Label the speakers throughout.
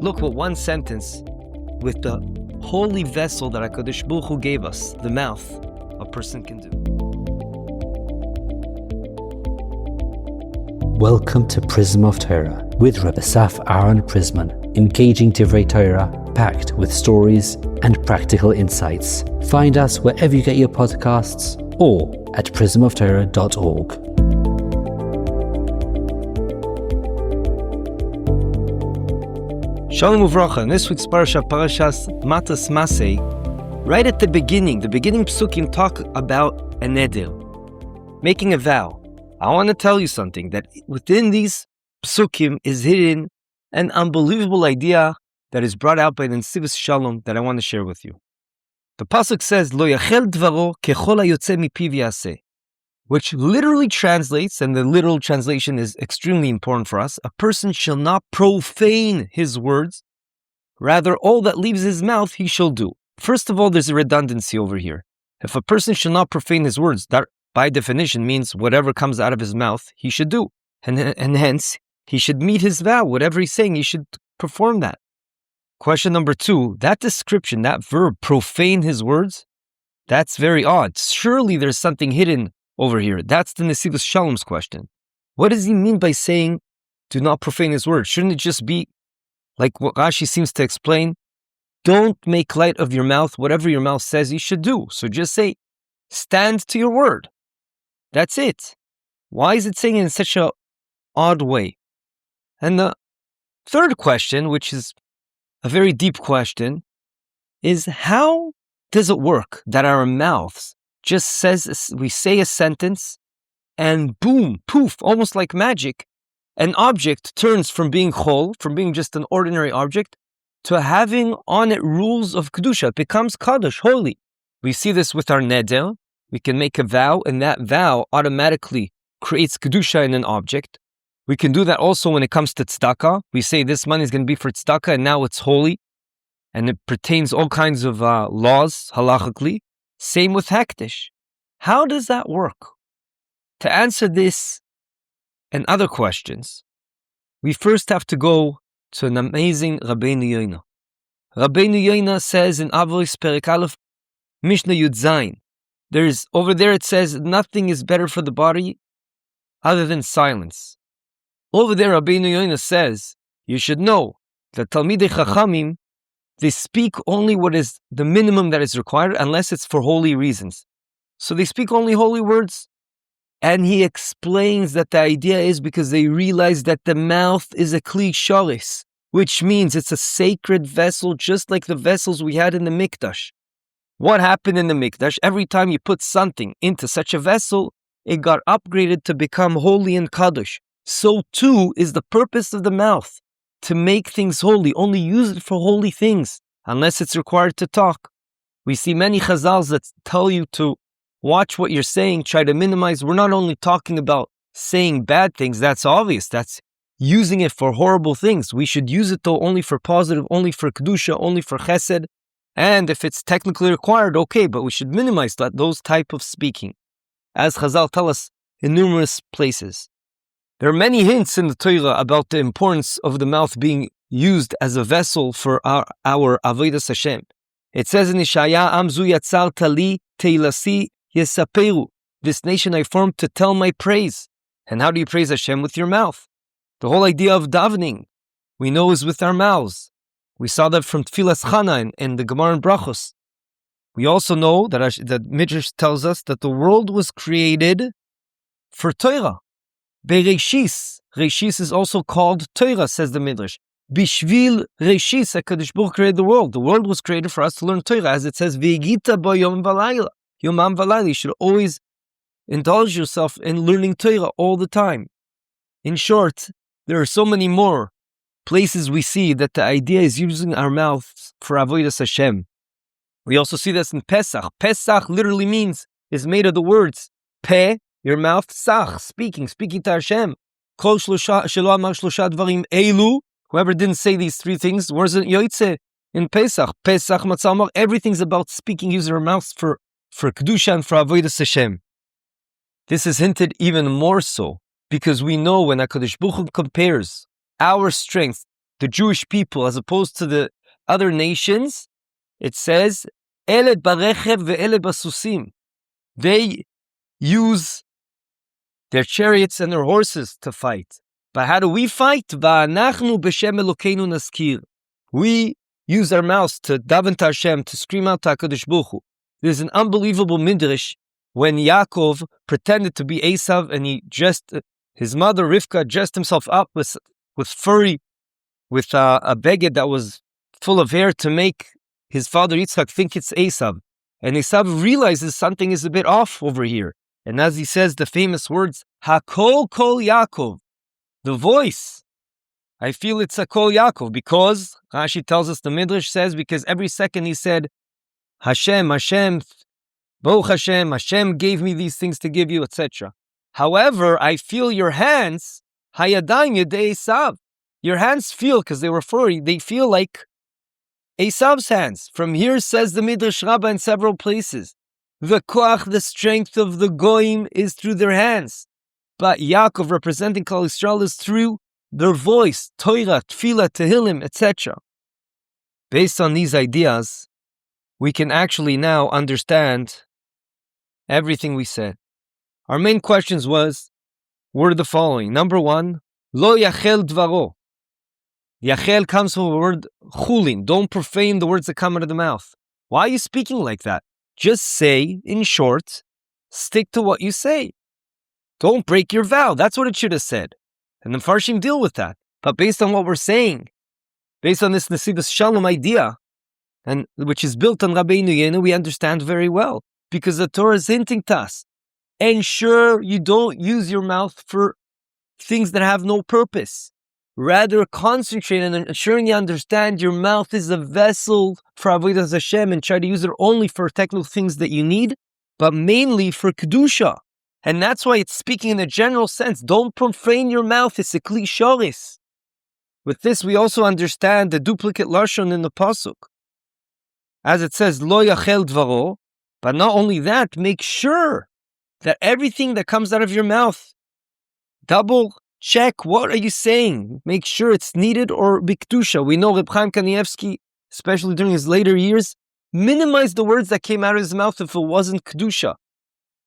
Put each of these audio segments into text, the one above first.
Speaker 1: Look what one sentence with the holy vessel that HaKadosh Baruch Hu gave us, the mouth, a person can do.
Speaker 2: Welcome to Prism of Torah with Rabbi Asaf Aharon Prisman, engaging Divrei Torah, packed with stories and practical insights. Find us wherever you get your podcasts or at prismoftorah.org.
Speaker 1: Shalom uvracha. In this week's parsha, Parshas Mattos Masei, right at the beginning psukim talk about a neder, making a vow. I want to tell you something, that within these psukim is hidden an unbelievable idea that is brought out by the Nesivos Shalom that I want to share with you. The pasuk says, Lo yachel dvaro kechol hayotze mipiv yaseh, which literally translates, and the literal translation is extremely important for us, a person shall not profane his words, rather all that leaves his mouth he shall do. First of all, there's a redundancy over here. If a person shall not profane his words, that by definition means whatever comes out of his mouth he should do. And hence, he should meet his vow. Whatever he's saying, he should perform that. Question number 2, that description, that verb, profane his words, that's very odd. Surely there's something hidden over here. That's the Nesivos Shalom's question. What does he mean by saying, do not profane his words? Shouldn't it just be, like what Rashi seems to explain, don't make light of your mouth. Whatever your mouth says, you should do. So just say, stand to your word. That's it. Why is it saying it in such an odd way? And the third question, which is a very deep question, is how does it work that our mouths just says, we say a sentence, and boom, poof, almost like magic, an object turns from being chol, from being just an ordinary object, to having on it rules of kedusha. It becomes kadosh, holy. We see this with our neder. We can make a vow, and that vow automatically creates kedusha in an object. We can do that also when it comes to tzedakah. We say this money is going to be for tzedakah, and now it's holy, and it pertains all kinds of laws, halachically. Same with hektish. How does that work? To answer this and other questions, we first have to go to an amazing Rabbeinu Yoina. Rabbeinu Yoina says in Avos Perek Aleph, Mishnah Yud Zayin, over there it says, nothing is better for the body other than silence. Over there Rabbeinu Yoina says, you should know that Talmidei Chachamim, they speak only what is the minimum that is required, unless it's for holy reasons. So they speak only holy words. And he explains that the idea is because they realize that the mouth is a kli sharis, which means it's a sacred vessel, just like the vessels we had in the Mikdash. What happened in the Mikdash? Every time you put something into such a vessel, it got upgraded to become holy and kadosh. So too is the purpose of the mouth, to make things holy. Only use it for holy things, unless it's required to talk. We see many chazals that tell you to watch what you're saying, try to minimize. We're not only talking about saying bad things, that's obvious. That's using it for horrible things. We should use it though only for positive, only for kedusha, only for chesed. And if it's technically required, okay, but we should minimize those type of speaking. As chazal tell us in numerous places. There are many hints in the Torah about the importance of the mouth being used as a vessel for our avodas Hashem. It says in Ishaya, Amzu yatzarta li teilasi yesaperu. This nation I formed to tell my praise. And how do you praise Hashem? With your mouth. The whole idea of davening, we know, is with our mouths. We saw that from Tfilas Chana in the Gemara and Brachos. We also know that Midrash tells us that the world was created for Torah. Bereishis. Reishis is also called Torah, says the Midrash. Bishvil Reishis, HaKadosh Baruch Hu created the world. The world was created for us to learn Torah, as it says, V'yigita bo yom v'layla. Yomam v'layla. You should always indulge yourself in learning Torah all the time. In short, there are so many more places we see that the idea is using our mouths for avodas Hashem. We also see this in Pesach. Pesach literally is made of the words Peh, your mouth, Sach, speaking to Hashem. Whoever didn't say these three things wasn't Yoitze in Pesach. Pesach, Matzah, everything's about speaking, using our mouths for Kedusha and for avodas Hashem. This is hinted even more so because we know when HaKadosh Baruch Hu compares our strength the Jewish people, as opposed to the other nations, it says, Ele barechev ve'ele basusim. They use their chariots and their horses to fight. But how do we fight? Va'anachnu b'shem Elokeinu naskir. We use our mouths to daven to Hashem, to scream out to HaKadosh Baruch Hu. There's an unbelievable midrash when Yaakov pretended to be Esav and his mother Rivka dressed himself up with a beged that was full of hair to make his father Yitzchak think it's Esav. And Esav realizes something is a bit off over here. And as he says the famous words, Hakol Kol Yaakov, the voice, I feel it's a Kol Yaakov, because Rashi tells us, the Midrash says, because every second he said, Hashem, Hashem, Baruch Hashem, Hashem gave me these things to give you, etc. However, I feel your hands, Hayadayim Yedei Esav. Your hands feel, because they were furry, they feel like Esav's hands. From here says the Midrash Rabbah in several places. The koach, the strength of the goyim, is through their hands. But Yaakov, representing Klal Yisrael, is through their voice, Torah, Tefillah, Tehillim, etc. Based on these ideas, we can actually now understand everything we said. Our main questions were the following. Number one, Lo yachel dvaro. Yachel comes from the word chulin. Don't profane the words that come out of the mouth. Why are you speaking like that? Just say, in short, stick to what you say. Don't break your vow. That's what it should have said. And the Farshim deal with that. But based on what we're saying, based on this Nesidus Shalom idea, and which is built on Rabbeinu Yenu, we understand very well. Because the Torah is hinting to us. Ensure you don't use your mouth for things that have no purpose. Rather, concentrate on ensuring you understand your mouth is a vessel for Avodas Hashem, and try to use it only for technical things that you need, but mainly for Kedusha. And that's why it's speaking in a general sense. Don't profane your mouth. It's a kli shoris. With this, we also understand the duplicate lashon in the pasuk. As it says, Lo yachel dvaro, but not only that, make sure that everything that comes out of your mouth, double check, what are you saying? Make sure it's needed or bikdusha. We know Reb Chaim Kanievsky, especially during his later years, minimized the words that came out of his mouth if it wasn't kedusha.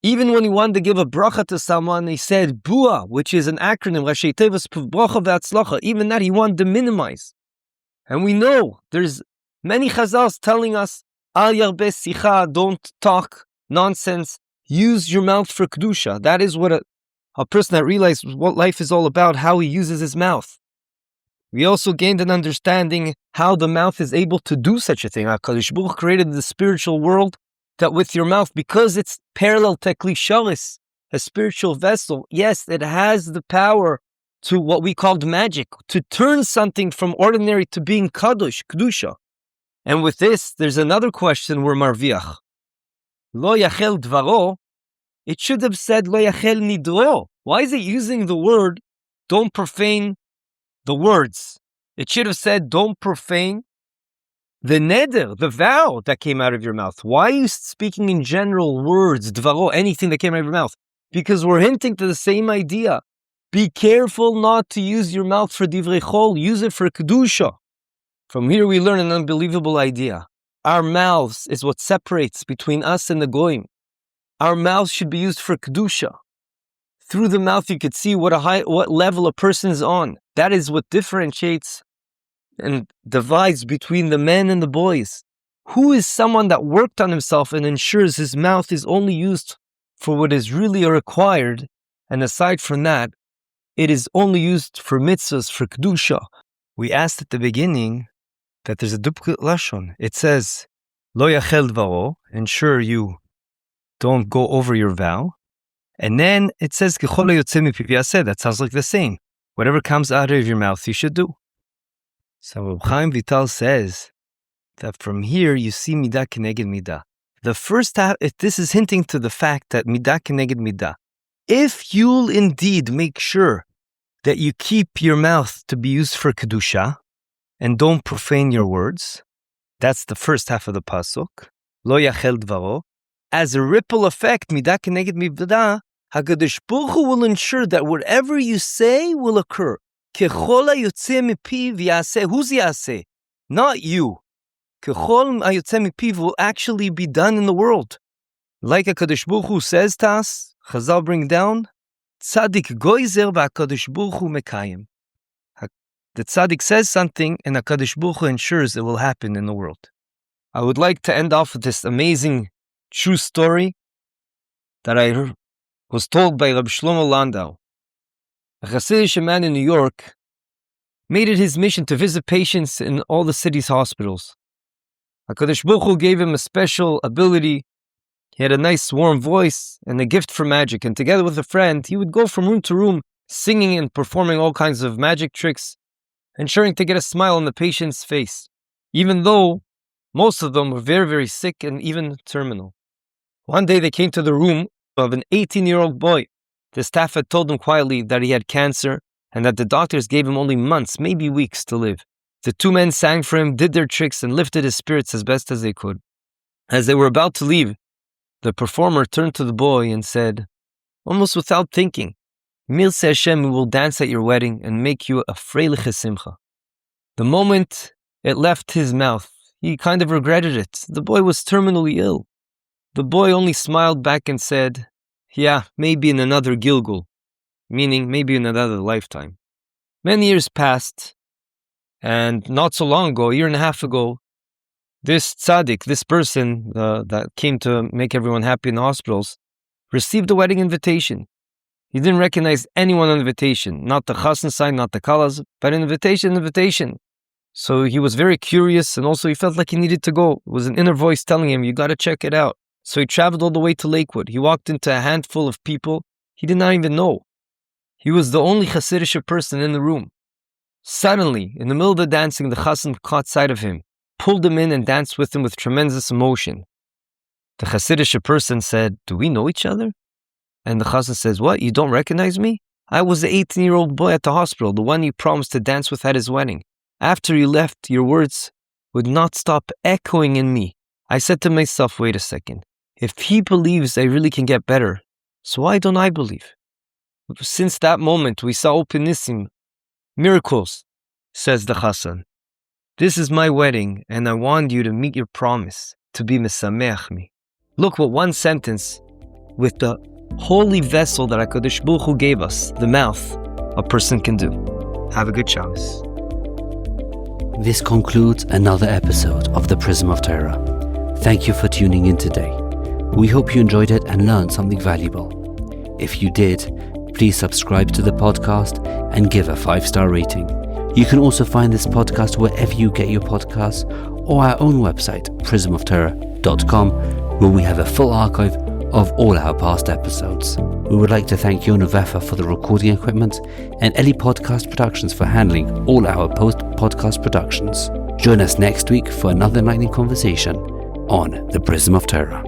Speaker 1: Even when he wanted to give a bracha to someone, he said bua, which is an acronym, Rashi Tevos bracha v'atzlacha. Even that he wanted to minimize. And we know there's many chazals telling us, al yarbe sicha, don't talk nonsense. Use your mouth for kedusha. That is what a person that realizes what life is all about, how he uses his mouth. We also gained an understanding how the mouth is able to do such a thing. HaKadosh Baruch Hu created the spiritual world that with your mouth, because it's parallel to kli shalis, a spiritual vessel, yes, it has the power to what we called magic, to turn something from ordinary to being kadosh, kedusha. And with this, there's another question we're marviach. Lo yachel dvaro, it should have said Lo yachel nidro. Why is it using the word don't profane the words? It should have said don't profane the neder, the vow that came out of your mouth. Why are you speaking in general words, dvaro, anything that came out of your mouth? Because we're hinting to the same idea. Be careful not to use your mouth for divrei chol, use it for kedusha. From here we learn an unbelievable idea. Our mouths is what separates between us and the goyim. Our mouths should be used for kedusha. Through the mouth you could see what level a person is on. That is what differentiates and divides between the men and the boys. Who is someone that worked on himself and ensures his mouth is only used for what is really required, and aside from that, it is only used for mitzvahs, for kedusha. We asked at the beginning that there's a duplicate lashon. It says, Lo yachel dvaro, ensure you don't go over your vow. And then it says, Kechol hayotze mipiv yaseh. That sounds like the same. Whatever comes out of your mouth, you should do. So Reb Chaim Vital says that from here you see midah keneged midah. The first half, this is hinting to the fact that midah keneged midah. If you'll indeed make sure that you keep your mouth to be used for kedusha and don't profane your words, that's the first half of the pasuk. Lo yachel dvaro. As a ripple effect, midah keneged midah, HaKadosh Baruch Hu will ensure that whatever you say will occur. ככל היוצא מפיו יעשה, who's יעשה? Not you. ככל היוצא מפיו will actually be done in the world. Like HaKadosh Baruch Hu says to us, Chazal bring down, Tzadik goizer v'HaKadosh Baruch Hu mekayim. The Tzadik says something and HaKadosh Baruch Hu ensures it will happen in the world. I would like to end off with this amazing true story that I was told by Rabbi Shlomo Landau. A chassidish man in New York made it his mission to visit patients in all the city's hospitals. HaKadosh Baruch Hu gave him a special ability. He had a nice warm voice and a gift for magic, and together with a friend, he would go from room to room singing and performing all kinds of magic tricks, ensuring to get a smile on the patient's face, even though most of them were very, very sick and even terminal. One day they came to the room of an 18-year-old boy. The staff had told him quietly that he had cancer and that the doctors gave him only months, maybe weeks to live. The two men sang for him, did their tricks, and lifted his spirits as best as they could. As they were about to leave, the performer turned to the boy and said, almost without thinking, Masei Hashem, we will dance at your wedding and make you a freiliche simcha. The moment it left his mouth, he kind of regretted it. The boy was terminally ill. The boy only smiled back and said, yeah, maybe in another Gilgul, meaning maybe in another lifetime. Many years passed, and not so long ago, a year and a half ago, this tzaddik, this person that came to make everyone happy in the hospitals, received a wedding invitation. He didn't recognize anyone on the invitation, not the chassan sign, not the kalas, but an invitation. So he was very curious, and also he felt like he needed to go. It was an inner voice telling him, you got to check it out. So he traveled all the way to Lakewood. He walked into a handful of people he did not even know. He was the only chassidish person in the room. Suddenly, in the middle of the dancing, the chassan caught sight of him, pulled him in and danced with him with tremendous emotion. The chassidish person said, do we know each other? And the chassan says, what, you don't recognize me? I was the 18-year-old boy at the hospital, the one you promised to dance with at his wedding. After you left, your words would not stop echoing in me. I said to myself, wait a second. If he believes I really can get better, so why don't I believe? Since that moment, we saw openissim, miracles, says the chassan. This is my wedding, and I want you to meet your promise, to be mesameach me. Look what one sentence, with the holy vessel that HaKadosh Baruch Hu gave us, the mouth, a person can do. Have a good Shabbos.
Speaker 2: This concludes another episode of the Prism of Torah. Thank you for tuning in today. We hope you enjoyed it and learned something valuable. If you did, please subscribe to the podcast and give a 5-star rating. You can also find this podcast wherever you get your podcasts or our own website, prismoftorah.com, where we have a full archive of all our past episodes. We would like to thank Yona Vefa for the recording equipment and Eli Podcast Productions for handling all our post-podcast productions. Join us next week for another enlightening conversation on the Prism of Torah.